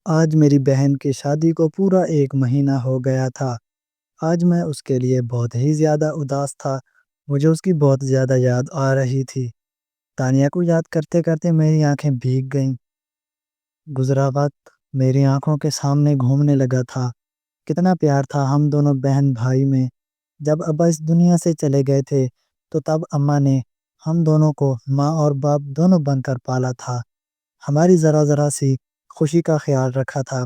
آج میری بہن کی شادی کو پورا 1 مہینہ ہو گیا تھا۔ آج میں اس کے لیے بہت ہی زیادہ اداس تھا۔ مجھے اس کی بہت زیادہ یاد آ رہی تھی۔ تانیہ کو یاد کرتے کرتے میری آنکھیں بھیگ گئیں۔ گزرا وقت میری آنکھوں کے سامنے گھومنے لگا تھا۔ کتنا پیار تھا ہم دونوں بہن بھائی میں۔ جب ابا اس دنیا سے چلے گئے تھے تو تب اماں نے ہم دونوں کو ماں اور باپ دونوں بن کر پالا تھا۔ ہماری ذرا ذرا سی خوشی کا خیال رکھا تھا۔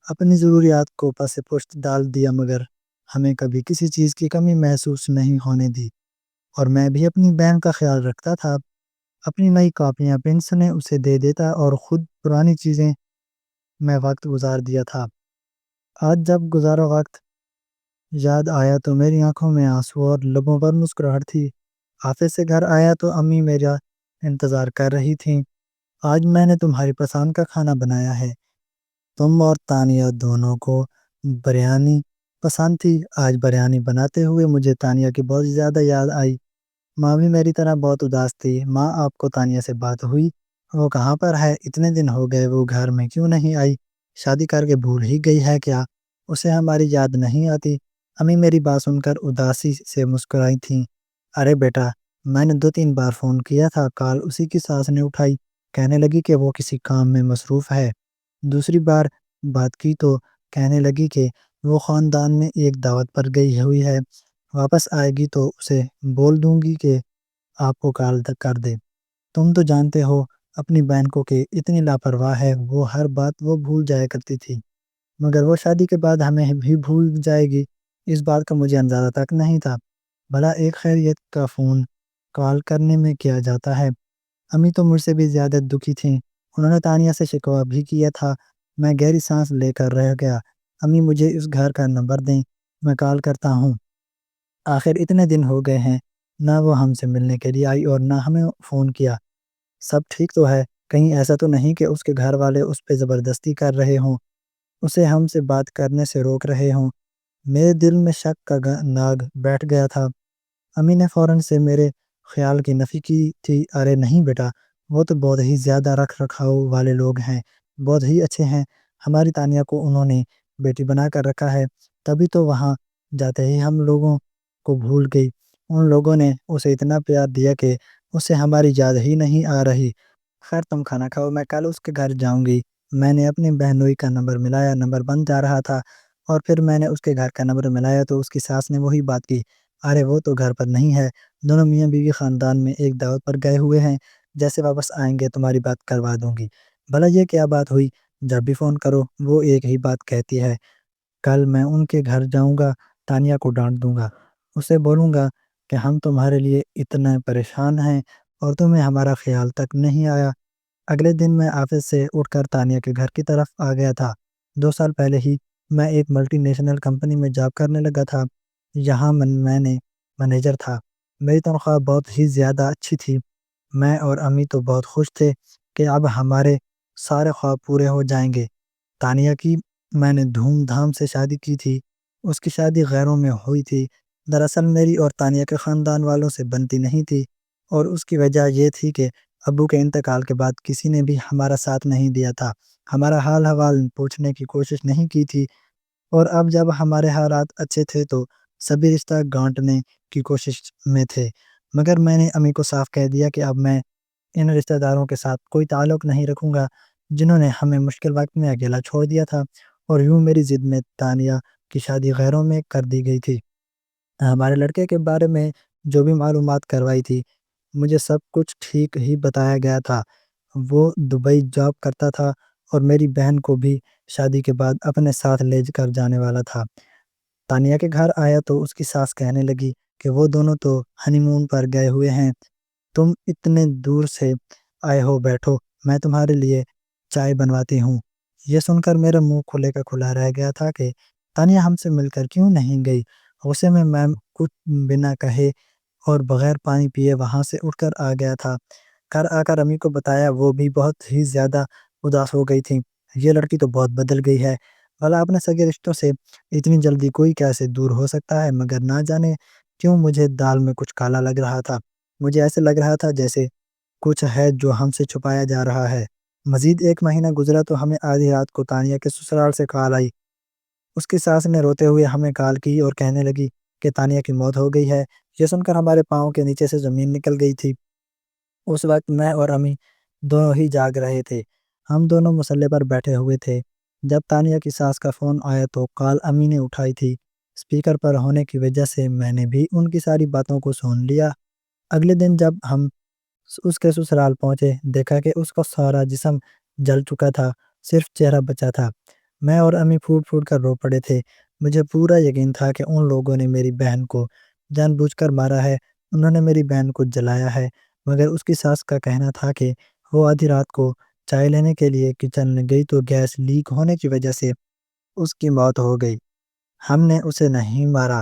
اپنی ضروریات کو پس پشت ڈال دیا، مگر ہمیں کبھی کسی چیز کی کمی محسوس نہیں ہونے دی۔ اور میں بھی اپنی بہن کا خیال رکھتا تھا۔ اپنی نئی کاپیاں پینسلیں اسے دے دیتا اور خود پرانی چیزیں میں وقت گزار دیا تھا۔ آج جب گزارا وقت یاد آیا تو میری آنکھوں میں آنسو اور لبوں پر مسکراہٹ تھی۔ آفس سے گھر آیا تو امی میرا انتظار کر رہی تھیں۔ آج میں نے تمہاری پسند کا کھانا بنایا ہے۔ تم اور تانیہ دونوں کو بریانی پسند تھی۔ آج بریانی بناتے ہوئے مجھے تانیہ کی بہت زیادہ یاد آئی۔ ماں بھی میری طرح بہت اداس تھی۔ ماں، آپ کو تانیہ سے بات ہوئی؟ وہ کہاں پر ہے؟ اتنے دن ہو گئے، وہ گھر میں کیوں نہیں آئی؟ شادی کر کے بھول ہی گئی ہے کیا؟ اسے ہماری یاد نہیں آتی؟ امی میری بات سن کر اداسی سے مسکرائی تھیں۔ ارے بیٹا، میں نے 2-3 بار فون کیا تھا، کال اسی کی ساس نے اٹھائی، کہنے لگی کہ وہ کسی کام میں مصروف ہے۔ دوسری بار بات کی تو کہنے لگی کہ وہ خاندان میں ایک دعوت پر گئی ہوئی ہے، واپس آئے گی تو اسے بول دوں گی کہ آپ کو کال کر دے۔ تم تو جانتے ہو اپنی بہن کو کہ اتنی لاپرواہ ہے، وہ ہر بات وہ بھول جایا کرتی تھی، مگر وہ شادی کے بعد ہمیں بھی بھول جائے گی، اس بات کا مجھے اندازہ تک نہیں تھا۔ بھلا ایک خیریت کا فون کال کرنے میں کیا جاتا ہے؟ امی تو مجھ سے بھی زیادہ دکھی تھیں۔ انہوں نے تانیہ سے شکوہ بھی کیا تھا۔ میں گہری سانس لے کر رہ گیا۔ امی مجھے اس گھر کا نمبر دیں، میں کال کرتا ہوں۔ آخر اتنے دن ہو گئے ہیں، نہ وہ ہم سے ملنے کے لیے آئی اور نہ ہمیں فون کیا۔ سب ٹھیک تو ہے؟ کہیں ایسا تو نہیں کہ اس کے گھر والے اس پہ زبردستی کر رہے ہوں، اسے ہم سے بات کرنے سے روک رہے ہوں؟ میرے دل میں شک کا ناگ بیٹھ گیا تھا۔ امی نے فوراً سے میرے خیال کی نفی کی تھی۔ ارے نہیں بیٹا، وہ تو بہت ہی زیادہ رکھ رکھاؤ والے لوگ ہیں، بہت ہی اچھے ہیں۔ ہماری تانیہ کو انہوں نے بیٹی بنا کر رکھا ہے، تبھی تو وہاں جاتے ہی ہم لوگوں کو بھول گئی۔ ان لوگوں نے اسے اتنا پیار دیا کہ اسے ہماری یاد ہی نہیں آ رہی۔ خیر تم کھانا کھاؤ، میں کل اس کے گھر جاؤں گی۔ میں نے اپنی بہنوئی کا نمبر ملایا، نمبر بند جا رہا تھا، اور پھر میں نے اس کے گھر کا نمبر ملایا تو اس کی ساس نے وہی بات کی۔ ارے وہ تو گھر پر نہیں ہے، دونوں میاں بیوی خاندان میں ایک دعوت پر گئے ہوئے ہیں، جیسے واپس آئیں گے تمہاری بات کروا دوں گی۔ بھلا یہ کیا بات ہوئی؟ جب بھی فون کرو وہ ایک ہی بات کہتی ہے۔ کل میں ان کے گھر جاؤں گا، تانیہ کو ڈانٹ دوں گا، اسے بولوں گا کہ ہم تمہارے لیے اتنا پریشان ہیں اور تمہیں ہمارا خیال تک نہیں آیا۔ اگلے دن میں آفس سے اٹھ کر تانیہ کے گھر کی طرف آ گیا تھا۔ 2 سال پہلے ہی میں ایک ملٹی نیشنل کمپنی میں جاب کرنے لگا تھا، یہاں میں نے مینیجر تھا۔ میری تنخواہ بہت ہی زیادہ اچھی تھی۔ میں اور امی تو بہت خوش تھے کہ اب ہمارے سارے خواب پورے ہو جائیں گے۔ تانیہ کی میں نے دھوم دھام سے شادی کی تھی۔ اس کی شادی غیروں میں ہوئی تھی۔ دراصل میری اور تانیہ کے خاندان والوں سے بنتی نہیں تھی، اور اس کی وجہ یہ تھی کہ ابو کے انتقال کے بعد کسی نے بھی ہمارا ساتھ نہیں دیا تھا، ہمارا حال حوال پوچھنے کی کوشش نہیں کی تھی، اور اب جب ہمارے حالات اچھے تھے تو سبھی رشتہ گانٹنے کی کوشش میں تھے۔ مگر میں نے امی کو صاف کہہ دیا کہ اب میں ان رشتہ داروں کے ساتھ کوئی تعلق نہیں رکھوں گا جنہوں نے ہمیں مشکل وقت میں اکیلا چھوڑ دیا تھا، اور یوں میری ضد میں تانیہ کی شادی غیروں میں کر دی گئی تھی۔ ہمارے لڑکے کے بارے میں جو بھی معلومات کروائی تھی، مجھے سب کچھ ٹھیک ہی بتایا گیا تھا۔ وہ دبئی جاب کرتا تھا اور میری بہن کو بھی شادی کے بعد اپنے ساتھ لے کر جانے والا تھا۔ تانیہ کے گھر آیا تو اس کی ساس کہنے لگی کہ وہ دونوں تو ہنی مون پر گئے ہوئے ہیں، تم اتنے دور سے آئے ہو، بیٹھو میں تمہارے لیے چائے بنواتی ہوں۔ یہ سن کر میرا منہ کھلے کا کھلا رہ گیا تھا کہ تانیہ ہم سے مل کر کیوں نہیں گئی۔ غصے میں میں کچھ بنا کہے اور بغیر پانی پیے وہاں سے اٹھ کر آ گیا تھا۔ گھر آ کر امی کو بتایا، وہ بھی بہت ہی زیادہ اداس ہو گئی تھی۔ یہ لڑکی تو بہت بدل گئی ہے، بھلا اپنے سگے رشتوں سے اتنی جلدی کوئی کیسے دور ہو سکتا ہے؟ مگر نہ جانے کیوں مجھے دال میں کچھ کالا لگ رہا تھا۔ مجھے ایسے لگ رہا تھا جیسے کچھ ہے جو ہم سے چھپایا جا رہا ہے۔ مزید ایک مہینہ گزرا تو ہمیں آدھی رات کو تانیہ کے سسرال سے کال آئی۔ اس کی ساس نے روتے ہوئے ہمیں کال کی اور کہنے لگی کہ تانیہ کی موت ہو گئی ہے۔ یہ سن کر ہمارے پاؤں کے نیچے سے زمین نکل گئی تھی۔ اس وقت میں اور امی دونوں ہی جاگ رہے تھے۔ ہم دونوں مسلح پر بیٹھے ہوئے تھے۔ جب تانیہ کی ساس کا فون آیا تو کال امی نے اٹھائی تھی۔ اسپیکر پر ہونے کی وجہ سے میں نے بھی ان کی ساری باتوں کو سن لیا۔ اگلے دن جب ہم اس کے سسرال پہنچے، دیکھا کہ اس کا سارا جسم جل چکا تھا، صرف چہرہ بچا تھا۔ میں اور امی پھوٹ پھوٹ کر رو پڑے تھے۔ مجھے پورا یقین تھا کہ ان لوگوں نے میری بہن کو جان بوجھ کر مارا ہے، انہوں نے میری بہن کو جلایا ہے، مگر اس کی ساس کا کہنا تھا کہ وہ آدھی رات کو چائے لینے کے لیے کچن میں گئی تو گیس لیک ہونے کی وجہ سے اس کی موت ہو گئی۔ ہم نے اسے نہیں مارا۔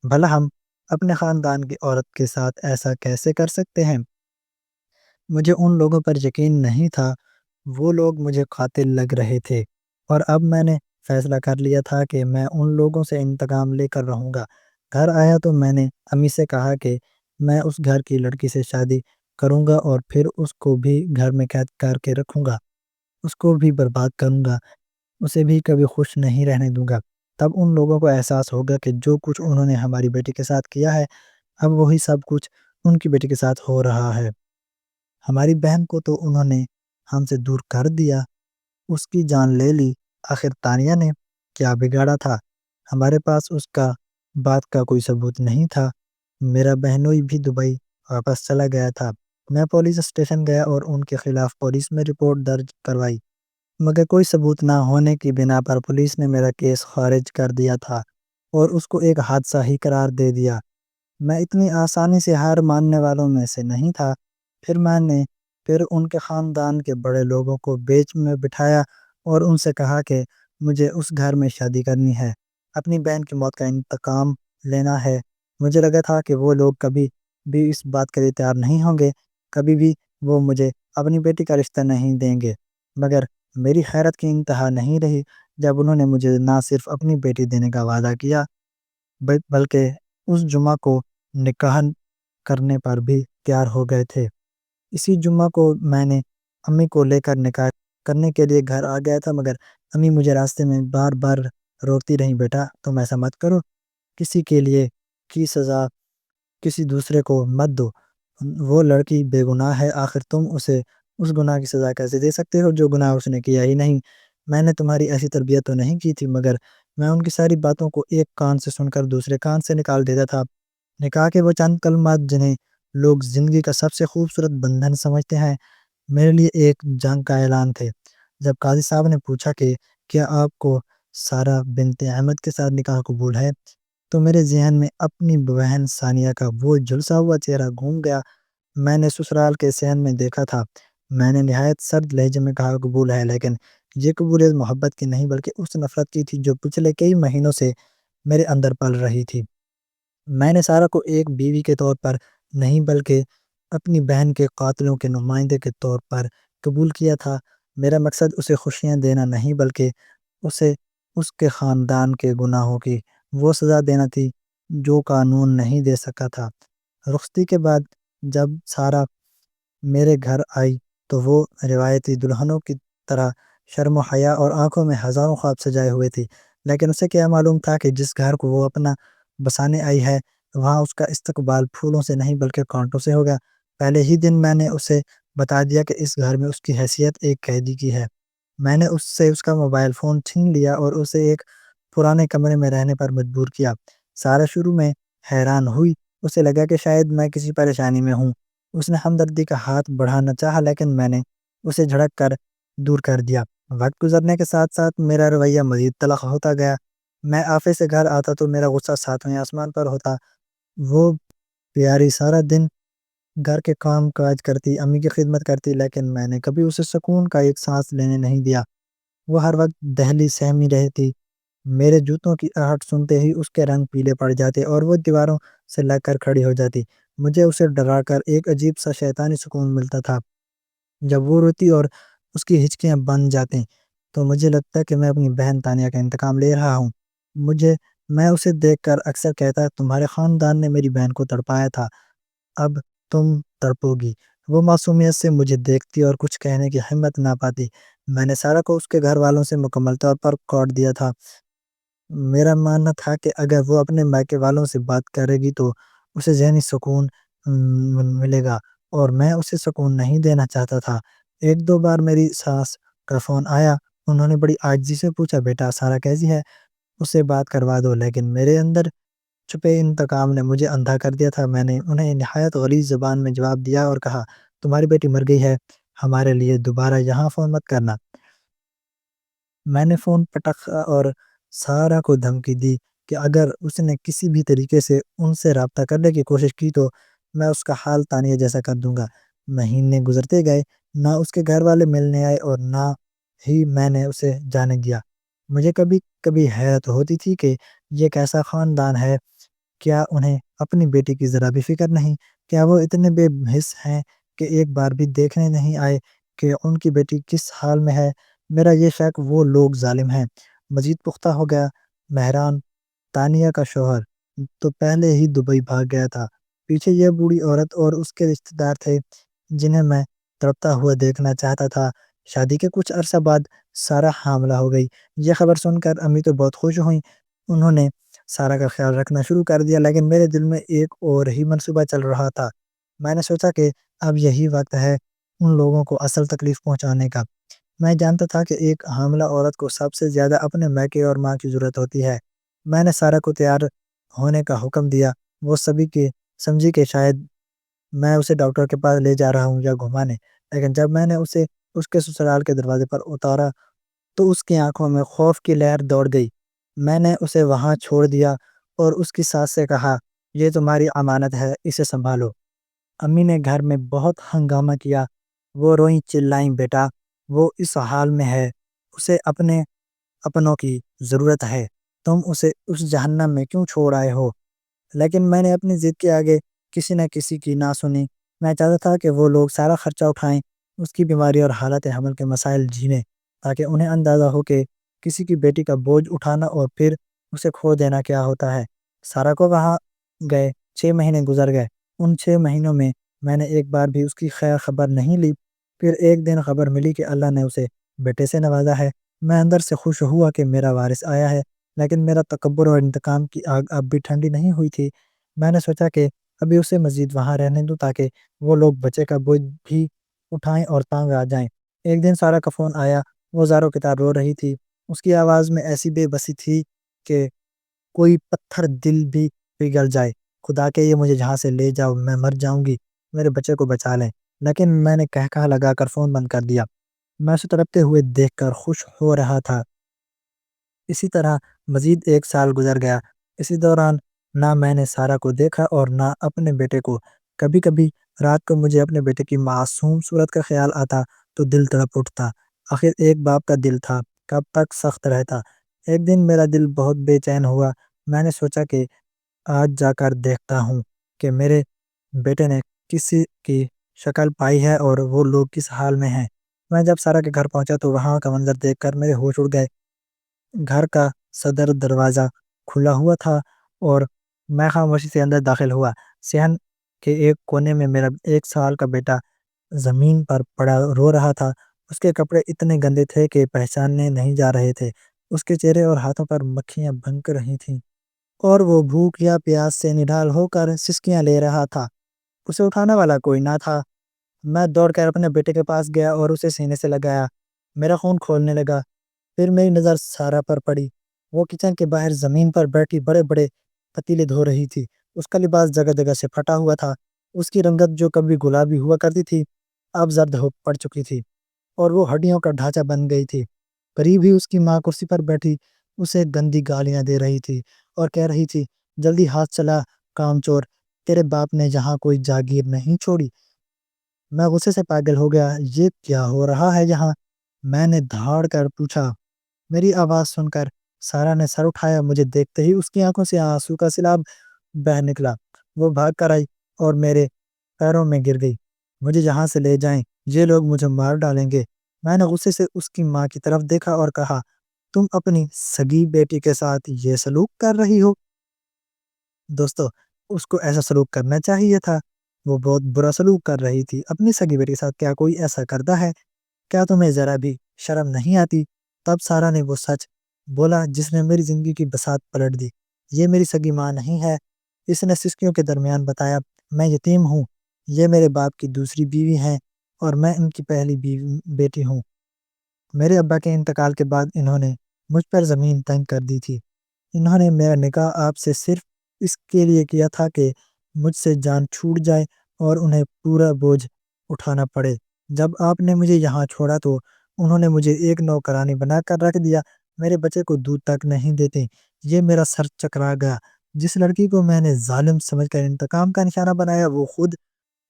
بھلا ہم اپنے خاندان کی عورت کے ساتھ ایسا کیسے کر سکتے ہیں؟ مجھے ان لوگوں پر یقین نہیں تھا۔ وہ لوگ مجھے قاتل لگ رہے تھے، اور اب میں نے فیصلہ کر لیا تھا کہ میں ان لوگوں سے انتقام لے کر رہوں گا۔ گھر آیا تو میں نے امی سے کہا کہ میں اس گھر کی لڑکی سے شادی کروں گا اور پھر اس کو بھی گھر میں قید کر کے رکھوں گا، اس کو بھی برباد کروں گا، اسے بھی کبھی خوش نہیں رہنے دوں گا۔ تب ان لوگوں کو احساس ہوگا کہ جو کچھ انہوں نے ہماری بیٹی کے ساتھ کیا ہے، اب وہی سب کچھ ان کی بیٹی کے ساتھ ہو رہا ہے۔ ہماری بہن کو تو انہوں نے ہم سے دور کر دیا، اس کی جان لے لی۔ آخر تانیہ نے کیا بگاڑا تھا؟ ہمارے پاس اس کا بات کا کوئی ثبوت نہیں تھا۔ میرا بہنوئی بھی دبئی واپس چلا گیا تھا۔ میں پولیس اسٹیشن گیا اور ان کے خلاف پولیس میں رپورٹ درج کروائی، مگر کوئی ثبوت نہ ہونے کی بنا پر پولیس نے میرا کیس خارج کر دیا تھا اور اس کو ایک حادثہ ہی قرار دے دیا۔ میں اتنی آسانی سے ہار ماننے والوں میں سے نہیں تھا۔ پھر ان کے خاندان کے بڑے لوگوں کو بیچ میں بٹھایا اور ان سے کہا کہ مجھے اس گھر میں شادی کرنی ہے، اپنی بہن کی موت کا انتقام لینا ہے۔ مجھے لگا تھا کہ وہ لوگ کبھی بھی اس بات کے لیے تیار نہیں ہوں گے، کبھی بھی وہ مجھے اپنی بیٹی کا رشتہ نہیں دیں گے۔ مگر میری حیرت کی انتہا نہیں رہی جب انہوں نے مجھے نہ صرف اپنی بیٹی دینے کا وعدہ کیا، بلکہ اس جمعہ کو نکاح کرنے پر بھی تیار ہو گئے تھے۔ اسی جمعہ کو میں نے امی کو لے کر نکاح کرنے کے لیے گھر آ گیا تھا، مگر امی مجھے راستے میں بار بار روکتی رہیں، بیٹا تم ایسا مت کرو، کسی کے لیے کی سزا کسی دوسرے کو مت دو، وہ لڑکی بے گناہ ہے، آخر تم اسے اس گناہ کی سزا کیسے دے سکتے ہو جو گناہ اس نے کیا ہی نہیں۔ میں نے تمہاری ایسی تربیت تو نہیں کی تھی، مگر میں ان کی ساری باتوں کو ایک کان سے سن کر دوسرے کان سے نکال دیتا تھا۔ نکاح کے وہ چند کلمات جنہیں لوگ زندگی کا سب سے خوبصورت بندھن سمجھتے ہیں، میرے لیے ایک جنگ کا اعلان تھے۔ جب قاضی صاحب نے پوچھا کہ کیا آپ کو سارہ بنت احمد کے ساتھ نکاح قبول ہے، تو میرے ذہن میں اپنی بہن ثانیہ کا وہ جھلسا ہوا چہرہ گھوم گیا۔ میں نے سسرال کے صحن میں دیکھا تھا۔ میں نے نہایت سرد لہجے میں کہا قبول ہے، لیکن یہ قبولیت محبت کی نہیں بلکہ اس نفرت کی تھی جو پچھلے کئی مہینوں سے میرے اندر پل رہی تھی۔ میں نے سارہ کو ایک بیوی کے طور پر نہیں بلکہ اپنی بہن کے قاتلوں کے نمائندے کے طور پر قبول کیا تھا۔ میرا مقصد اسے خوشیاں دینا نہیں بلکہ اسے اس کے خاندان کے گناہوں کی وہ سزا دینا تھی جو قانون نہیں دے سکا تھا۔ رخصتی کے بعد جب سارہ میرے گھر آئی تو وہ روایتی دلہنوں کی طرح شرم و حیا اور آنکھوں میں ہزاروں خواب سجائے ہوئے تھی، لیکن اسے کیا معلوم تھا کہ جس گھر کو وہ اپنا بسانے آئی ہے وہاں اس کا استقبال پھولوں سے نہیں بلکہ کانٹوں سے ہوگا۔ پہلے ہی دن میں نے اسے بتا دیا کہ اس گھر میں اس کی حیثیت ایک قیدی کی ہے۔ میں نے اس سے اس کا موبائل فون چھین لیا اور اسے ایک پرانے کمرے میں رہنے پر مجبور کیا۔ سارہ شروع میں حیران ہوئی، اسے لگا کہ شاید میں کسی پریشانی میں ہوں۔ اس نے ہمدردی کا ہاتھ بڑھانا چاہا لیکن میں نے اسے جھڑک کر دور کر دیا۔ وقت گزرنے کے ساتھ ساتھ میرا رویہ مزید تلخ ہوتا گیا۔ میں آفس سے گھر آتا تو میرا غصہ ساتویں آسمان پر ہوتا۔ وہ پیاری سارا دن گھر کے کام کاج کرتی، امی کی خدمت کرتی، لیکن میں نے کبھی اسے سکون کا ایک سانس لینے نہیں دیا۔ وہ ہر وقت دہلی سہمی رہتی، میرے جوتوں کی آہٹ سنتے ہی اس کے رنگ پیلے پڑ جاتے اور وہ دیواروں سے لگ کر کھڑی ہو جاتی۔ مجھے اسے ڈرا کر ایک عجیب سا شیطانی سکون ملتا تھا۔ جب وہ روتی اور اس کی ہچکیاں بن جاتی تو مجھے لگتا کہ میں اپنی بہن تانیہ کا انتقام لے رہا ہوں۔ میں اسے دیکھ کر اکثر کہتا تمہارے خاندان نے میری بہن کو تڑپایا تھا، اب تم تڑپو گی۔ وہ معصومیت سے مجھے دیکھتی اور کچھ کہنے کی ہمت نہ پاتی۔ میں نے سارہ کو اس کے گھر والوں سے مکمل طور پر کاٹ دیا تھا۔ میرا ماننا تھا کہ اگر وہ اپنے مائکے والوں سے بات کرے گی تو اسے ذہنی سکون ملے گا، اور میں اسے سکون نہیں دینا چاہتا تھا۔ ایک دو بار میری ساس کا فون آیا۔ انہوں نے بڑی عاجزی سے پوچھا، بیٹا سارہ کیسی ہے، اسے بات کروا دو، لیکن میرے اندر چھپے انتقام نے مجھے اندھا کر دیا تھا۔ میں نے انہیں نہایت غلیظ زبان میں جواب دیا اور کہا، تمہاری بیٹی مر گئی ہے، ہمارے لیے دوبارہ یہاں فون مت کرنا۔ میں نے فون پٹخا اور سارہ کو دھمکی دی کہ اگر اس نے کسی بھی طریقے سے ان سے رابطہ کرنے کی کوشش کی تو میں اس کا حال تانیہ جیسا کر دوں گا۔ مہینے گزرتے گئے، نہ اس کے گھر والے ملنے آئے اور نہ ہی میں نے اسے جانے دیا۔ مجھے کبھی کبھی حیرت ہوتی تھی کہ یہ کیسا خاندان ہے، کیا انہیں اپنی بیٹی کی ذرا بھی فکر نہیں؟ کیا وہ اتنے بے حس ہیں کہ ایک بار بھی دیکھنے نہیں آئے کہ ان کی بیٹی کس حال میں ہے؟ میرا یہ شک وہ لوگ ظالم ہیں۔ مزید پختہ ہو گیا۔ مہران، تانیہ کا شوہر، تو پہلے ہی دبئی بھاگ گیا تھا۔ پیچھے یہ بوڑھی عورت اور اس کے رشتہ دار تھے جنہیں میں تڑپتا ہوا دیکھنا چاہتا تھا۔ شادی کے کچھ عرصہ بعد سارہ حاملہ ہو گئی۔ یہ خبر سن کر امی تو بہت خوش ہوئیں۔ انہوں نے سارہ کا خیال رکھنا شروع کر دیا، لیکن میرے دل میں ایک اور ہی منصوبہ چل رہا تھا۔ میں نے سوچا کہ اب یہی وقت ہے ان لوگوں کو اصل تکلیف پہنچانے کا۔ میں جانتا تھا کہ ایک حاملہ عورت کو سب سے زیادہ اپنے میکے اور ماں کی ضرورت ہوتی ہے۔ میں نے سارہ کو تیار ہونے کا حکم دیا۔ وہ سبھی کے سمجھی کہ شاید میں اسے ڈاکٹر کے پاس لے جا رہا ہوں یا گھمانے، لیکن جب میں نے اسے اس کے سسرال کے دروازے پر اتارا تو اس کی آنکھوں میں خوف کی لہر دوڑ گئی۔ میں نے اسے وہاں چھوڑ دیا اور اس کی ساس سے کہا، یہ تمہاری امانت ہے، اسے سنبھالو۔ امی نے گھر میں بہت ہنگامہ کیا۔ وہ روئیں چلائیں، بیٹا وہ اس حال میں ہے، اسے اپنے اپنوں کی ضرورت ہے، تم اسے اس جہنم میں کیوں چھوڑ آئے ہو؟ لیکن میں نے اپنی ضد کے آگے کسی نہ کسی کی نہ سنی۔ میں چاہتا تھا کہ وہ لوگ سارا خرچہ اٹھائیں، اس کی بیماری اور حالت حمل کے مسائل جھیلیں، تاکہ انہیں اندازہ ہو کہ کسی کی بیٹی کا بوجھ اٹھانا اور پھر اسے کھو دینا کیا ہوتا ہے۔ سارا کو وہاں گئے 6 مہینے گزر گئے۔ ان 6 مہینوں میں نے ایک بار بھی اس کی خیر خبر نہیں لی۔ پھر ایک دن خبر ملی کہ اللہ نے اسے بیٹے سے نوازا ہے۔ میں اندر سے خوش ہوا کہ میرا وارث آیا ہے، لیکن میرا تکبر اور انتقام کی آگ اب بھی ٹھنڈی نہیں ہوئی تھی۔ میں نے سوچا کہ ابھی اسے مزید وہاں رہنے دوں تاکہ وہ لوگ بچے کا بوجھ بھی اٹھائیں اور تانگ آ جائیں۔ ایک دن سارہ کا فون آیا۔ وہ زاروں کی طرح رو رہی تھی۔ اس کی آواز میں ایسی بے بسی تھی کہ کوئی پتھر دل بھی پگھل جائے۔ خدا کے یہ مجھے جہاں سے لے جاؤ، میں مر جاؤں گی، میرے بچے کو بچا لیں۔ لیکن میں نے کہا لگا کر فون بند کر دیا۔ میں اسے تڑپتے ہوئے دیکھ کر خوش ہو رہا تھا۔ اسی طرح مزید 1 سال گزر گیا۔ اسی دوران نہ میں نے سارہ کو دیکھا اور نہ اپنے بیٹے کو۔ کبھی کبھی رات کو مجھے اپنے بیٹے کی معصوم صورت کا خیال آتا تو دل تڑپ اٹھتا۔ آخر ایک باپ کا دل تھا، کب تک سخت رہتا۔ ایک دن میرا دل بہت بے چین ہوا۔ میں نے سوچا کہ آج جا کر دیکھتا ہوں کہ میرے بیٹے نے کسی کی شکل پائی ہے اور وہ لوگ کس حال میں ہیں۔ میں جب سارہ کے گھر پہنچا تو وہاں کا منظر دیکھ کر میرے ہوش اڑ گئے۔ گھر کا صدر دروازہ کھلا ہوا تھا اور میں خاموشی سے اندر داخل ہوا۔ صحن کے ایک کونے میں میرا 1 سال کا بیٹا زمین پر پڑا رو رہا تھا۔ اس کے کپڑے اتنے گندے تھے کہ پہچاننے نہیں جا رہے تھے۔ اس کے چہرے اور ہاتھوں پر مکھیاں بھنک رہی تھیں اور وہ بھوک یا پیاس سے نڈال ہو کر سسکیاں لے رہا تھا۔ اسے اٹھانے والا کوئی نہ تھا۔ میں دوڑ کر اپنے بیٹے کے پاس گیا اور اسے سینے سے لگایا۔ میرا خون کھولنے لگا۔ پھر میری نظر سارہ پر پڑی۔ وہ کچن کے باہر زمین پر بیٹھی بڑے بڑے پتیلے دھو رہی تھی۔ اس کا لباس جگہ جگہ سے پھٹا ہوا تھا۔ اس کی رنگت جو کبھی گلابی ہوا کرتی تھی اب زرد ہو پڑ چکی تھی اور وہ ہڈیوں کا ڈھانچہ بن گئی تھی۔ قریب ہی اس کی ماں کرسی پر بیٹھی اسے گندی گالیاں دے رہی تھی اور کہہ رہی تھی، جلدی ہاتھ چلا کام چور، تیرے باپ نے جہاں کوئی جاگیر نہیں چھوڑی۔ میں غصے سے پاگل ہو گیا۔ یہ کیا ہو رہا ہے یہاں؟ میں نے دھاڑ کر پوچھا۔ میری آواز سن کر سارہ نے سر اٹھایا۔ مجھے دیکھتے ہی اس کی آنکھوں سے آنسو کا سیلاب بہہ نکلا۔ وہ بھاگ کر آئی اور میرے پیروں میں گر گئی۔ مجھے یہاں سے لے جائیں، یہ لوگ مجھے مار ڈالیں گے۔ میں نے غصے سے اس کی ماں کی طرف دیکھا اور کہا، تم اپنی سگی بیٹی کے ساتھ یہ سلوک کر رہی ہو؟ دوستو، اس کو ایسا سلوک کرنا چاہیے تھا۔ وہ بہت برا سلوک کر رہی تھی اپنی سگی بیٹی کے ساتھ۔ کیا کوئی ایسا کرتا ہے؟ کیا تمہیں ذرا بھی شرم نہیں آتی؟ تب سارا نے وہ سچ بولا جس نے میری زندگی کی بساط پلٹ دی۔ یہ میری سگی ماں نہیں ہے، اس نے سسکیوں کے درمیان بتایا۔ میں یتیم ہوں، یہ میرے باپ کی دوسری بیوی ہیں اور میں ان کی پہلی بیٹی ہوں۔ میرے ابا کے انتقال کے بعد انہوں نے مجھ پر زمین تنگ کر دی تھی۔ انہوں نے میرا نکاح آپ سے صرف اس کے لیے کیا تھا کہ مجھ سے جان چھوٹ جائے اور انہیں پورا بوجھ اٹھانا پڑے۔ جب آپ نے مجھے یہاں چھوڑا تو انہوں نے مجھے ایک نوکرانی بنا کر رکھ دیا، میرے بچے کو دودھ تک نہیں دیتے۔ یہ میرا سر چکرا گیا۔ جس لڑکی کو میں نے ظالم سمجھ کر انتقام کا نشانہ بنایا وہ خود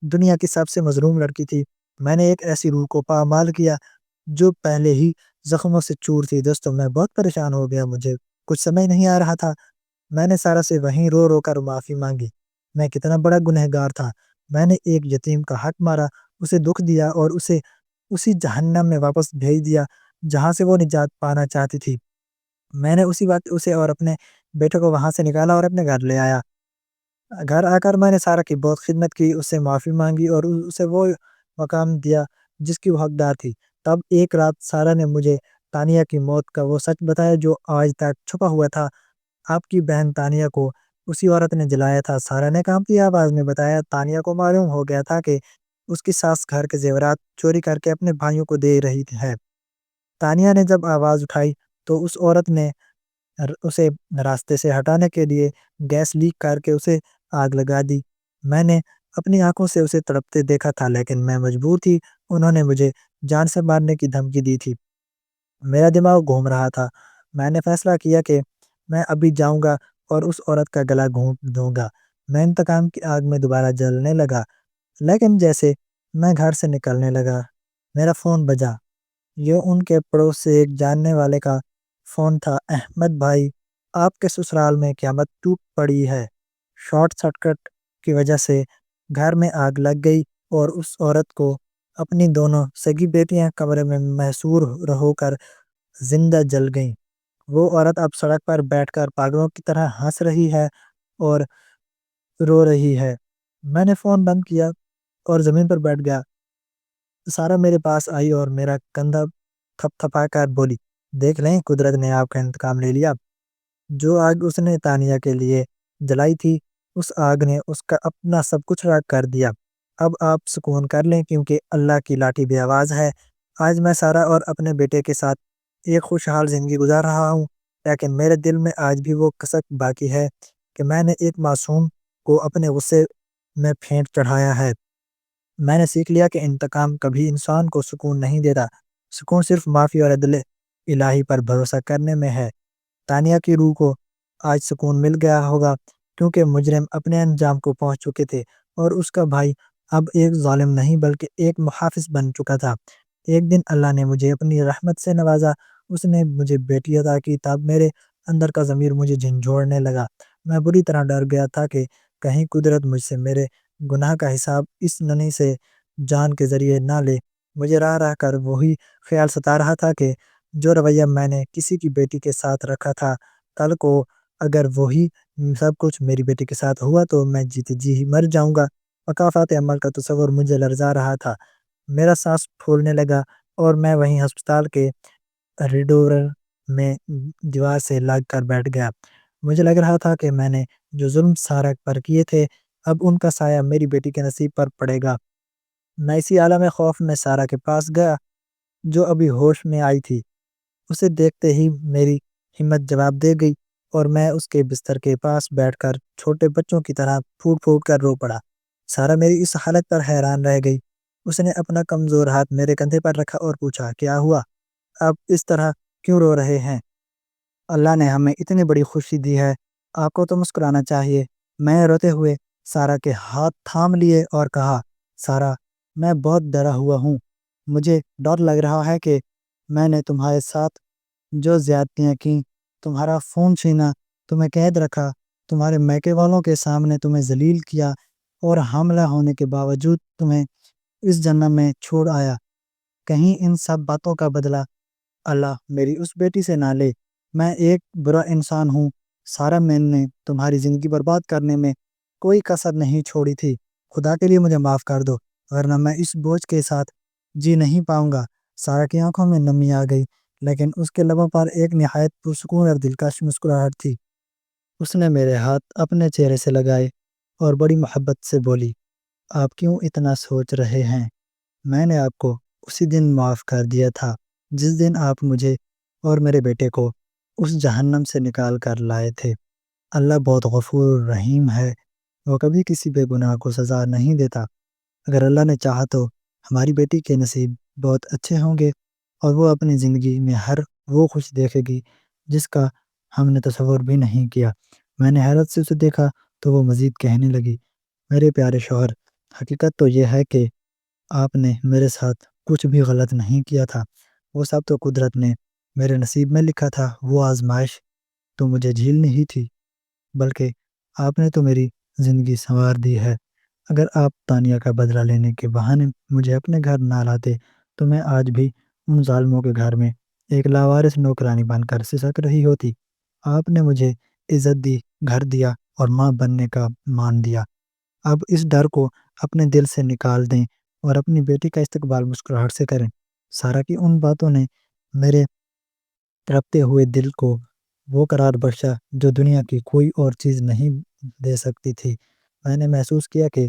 دنیا کی سب سے مظلوم لڑکی تھی۔ میں نے ایک ایسی روح کو پامال کیا جو پہلے ہی زخموں سے چور تھی۔ دوستوں میں بہت پریشان ہو گیا، مجھے کچھ سمجھ نہیں آ رہا تھا۔ میں نے سارا سے وہیں رو رو کر معافی مانگی۔ میں کتنا بڑا گنہگار تھا، میں نے ایک یتیم کا حق مارا، اسے دکھ دیا اور اسے اسی جہنم میں واپس بھیج دیا جہاں سے وہ نجات پانا چاہتی تھی۔ میں نے اسی وقت اسے اور اپنے بیٹے کو وہاں سے نکالا اور اپنے گھر لے آیا۔ گھر آ کر میں نے سارا کی بہت خدمت کی، اس سے معافی مانگی اور اسے وہ مقام دیا جس کی وہ حقدار تھی۔ تب ایک رات سارا نے مجھے تانیہ کی موت کا وہ سچ بتایا جو آج تک چھپا ہوا تھا۔ آپ کی بہن تانیہ کو اسی عورت نے جلایا تھا، سارا نے کانپتی آواز میں بتایا۔ تانیہ کو معلوم ہو گیا تھا کہ اس کی ساس گھر کے زیورات چوری کر کے اپنے بھائیوں کو دے رہی ہے۔ تانیہ نے جب آواز اٹھائی تو اس عورت نے اسے راستے سے ہٹانے کے لیے گیس لیک کر کے اسے آگ لگا دی۔ میں نے اپنی آنکھوں سے اسے تڑپتے دیکھا تھا لیکن میں مجبور تھی، انہوں نے مجھے جان سے مارنے کی دھمکی دی تھی۔ میرا دماغ گھوم رہا تھا، میں نے فیصلہ کیا کہ میں ابھی جاؤں گا اور اس عورت کا گلا گھونٹ دوں گا۔ میں انتقام کی آگ میں دوبارہ جلنے لگا، لیکن جیسے میں گھر سے نکلنے لگا میرا فون بجا۔ یہ ان کے پڑوس سے ایک جاننے والے کا فون تھا۔ احمد بھائی، آپ کے سسرال میں قیامت ٹوٹ پڑی ہے، شارٹ سرکٹ کی وجہ سے گھر میں آگ لگ گئی اور اس عورت کو اپنی دونوں سگی بیٹیاں کمرے میں محصور ہو کر زندہ جل گئیں۔ وہ عورت اب سڑک پر بیٹھ کر پاگلوں کی طرح ہنس رہی ہے اور رو رہی ہے۔ میں نے فون بند کیا اور زمین پر بیٹھ گیا۔ سارا میرے پاس آئی اور میرا کندھا تھپ تھپا کر بولی، دیکھ لیں قدرت نے آپ کا انتقام لے لیا۔ جو آگ اس نے تانیہ کے لیے جلائی تھی اس آگ نے اس کا اپنا سب کچھ راکھ کر دیا۔ اب آپ سکون کر لیں کیونکہ اللہ کی لاٹھی بے آواز ہے۔ آج میں سارا اور اپنے بیٹے کے ساتھ ایک خوشحال زندگی گزار رہا ہوں، لیکن میرے دل میں آج بھی وہ کسک باقی ہے کہ میں نے ایک معصوم کو اپنے غصے میں پھینٹ چڑھایا ہے۔ میں نے سیکھ لیا کہ انتقام کبھی انسان کو سکون نہیں دیتا، سکون صرف معافی اور عدل الہی پر بھروسہ کرنے میں ہے۔ تانیہ کی روح کو آج سکون مل گیا ہوگا کیونکہ مجرم اپنے انجام کو پہنچ چکے تھے اور اس کا بھائی اب ایک ظالم نہیں بلکہ ایک محافظ بن چکا تھا۔ ایک دن اللہ نے مجھے اپنی رحمت سے نوازا، اس نے مجھے بیٹی عطا کی۔ تب میرے اندر کا ضمیر مجھے جھنجھوڑنے لگا، میں بری طرح ڈر گیا تھا کہ کہیں قدرت مجھ سے میرے گناہ کا حساب اس ننھی سے جان کے ذریعے نہ لے۔ مجھے راہ راہ کر وہی خیال ستا رہا تھا کہ جو رویہ میں نے کسی کی بیٹی کے ساتھ رکھا تھا، کل کو اگر وہی سب کچھ میری بیٹی کے ساتھ ہوا تو میں جیتے جی ہی مر جاؤں گا۔ مکافات عمل کا تصور مجھے لرزا رہا تھا، میرا سانس پھولنے لگا اور میں وہیں ہسپتال کے ریڈور میں دیوار سے لگ کر بیٹھ گیا۔ مجھے لگ رہا تھا کہ میں نے جو ظلم سارا پر کیے تھے اب ان کا سایہ میری بیٹی کے نصیب پر پڑے گا۔ میں اسی عالم خوف میں سارا کے پاس گیا جو ابھی ہوش میں آئی تھی۔ اسے دیکھتے ہی میری ہمت جواب دے گئی اور میں اس کے بستر کے پاس بیٹھ کر چھوٹے بچوں کی طرح پھوٹ پھوٹ کر رو پڑا۔ سارا میری اس حالت پر حیران رہ گئی، اس نے اپنا کمزور ہاتھ میرے کندھے پر رکھا اور پوچھا، کیا ہوا؟ آپ اس طرح کیوں رو رہے ہیں؟ اللہ نے ہمیں اتنی بڑی خوشی دی ہے، آپ کو تو مسکرانا چاہیے۔ میں روتے ہوئے سارا کے ہاتھ تھام لیے اور کہا، سارا میں بہت ڈرا ہوا ہوں، مجھے ڈر لگ رہا ہے کہ میں نے تمہارے ساتھ جو زیادتیاں کیں، تمہارا فون چھینا، تمہیں قید رکھا، تمہارے میکے والوں کے سامنے تمہیں ذلیل کیا اور حاملہ ہونے کے باوجود تمہیں اس جنم میں چھوڑ آیا، کہیں ان سب باتوں کا بدلہ اللہ میری اس بیٹی سے نہ لے۔ میں ایک برا انسان ہوں سارا، میں نے تمہاری زندگی برباد کرنے میں کوئی کسر نہیں چھوڑی تھی، خدا کے لیے مجھے معاف کر دو، ورنہ میں اس بوجھ کے ساتھ جی نہیں پاؤں گا۔ سارہ کی آنکھوں میں نمی آ گئی، لیکن اس کے لبوں پر ایک نہایت پرسکون اور دلکش مسکراہٹ تھی۔ اس نے میرے ہاتھ اپنے چہرے سے لگائے اور بڑی محبت سے بولی، آپ کیوں اتنا سوچ رہے ہیں؟ میں نے آپ کو اسی دن معاف کر دیا تھا جس دن آپ مجھے اور میرے بیٹے کو اس جہنم سے نکال کر لائے تھے۔ اللہ بہت غفور رحیم ہے، وہ کبھی کسی بے گناہ کو سزا نہیں دیتا۔ اگر اللہ نے چاہا تو ہماری بیٹی کے نصیب بہت اچھے ہوں گے اور وہ اپنی زندگی میں ہر وہ خوش دیکھے گی جس کا ہم نے تصور بھی نہیں کیا۔ میں نے حیرت سے اسے دیکھا تو وہ مزید کہنے لگی، میرے پیارے شوہر، حقیقت تو یہ ہے کہ آپ نے میرے ساتھ کچھ بھی غلط نہیں کیا تھا، وہ سب تو قدرت نے میرے نصیب میں لکھا تھا۔ وہ آزمائش تو مجھے جھیلنی ہی تھی، بلکہ آپ نے تو میری زندگی سنوار دی ہے۔ اگر آپ تانیہ کا بدلہ لینے کے بہانے مجھے اپنے گھر نہ لاتے تو میں آج بھی ان ظالموں کے گھر میں ایک لاوارث نوکرانی بن کر سسک رہی ہوتی۔ آپ نے مجھے عزت دی، گھر دیا اور ماں بننے کا مان دیا۔ اب اس ڈر کو اپنے دل سے نکال دیں اور اپنی بیٹی کا استقبال مسکراہٹ سے کریں۔ سارہ کی ان باتوں نے میرے تڑپتے ہوئے دل کو وہ قرار بخشا جو دنیا کی کوئی اور چیز نہیں دے سکتی تھی۔ میں نے محسوس کیا کہ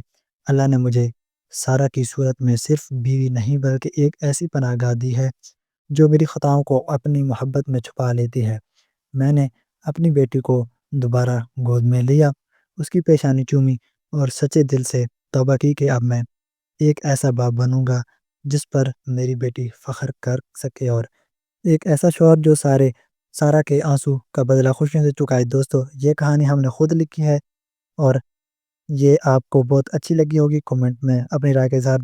اللہ نے مجھے سارہ کی صورت میں صرف بیوی نہیں بلکہ ایک ایسی پناہ گاہ دی ہے جو میری خطاؤں کو اپنی محبت میں چھپا لیتی ہے۔ میں نے اپنی بیٹی کو دوبارہ گود میں لیا، اس کی پیشانی چومی اور سچے دل سے توبہ کی کہ اب میں ایک ایسا باپ بنوں گا جس پر میری بیٹی فخر کر سکے، اور ایک ایسا شوہر جو سارہ کے آنسو کا بدلہ خوشیوں سے چکائے۔ دوستو، یہ کہانی ہم نے خود لکھی ہے اور یہ آپ کو بہت اچھی لگی ہوگی۔ کمنٹ میں اپنی رائے کا اظہار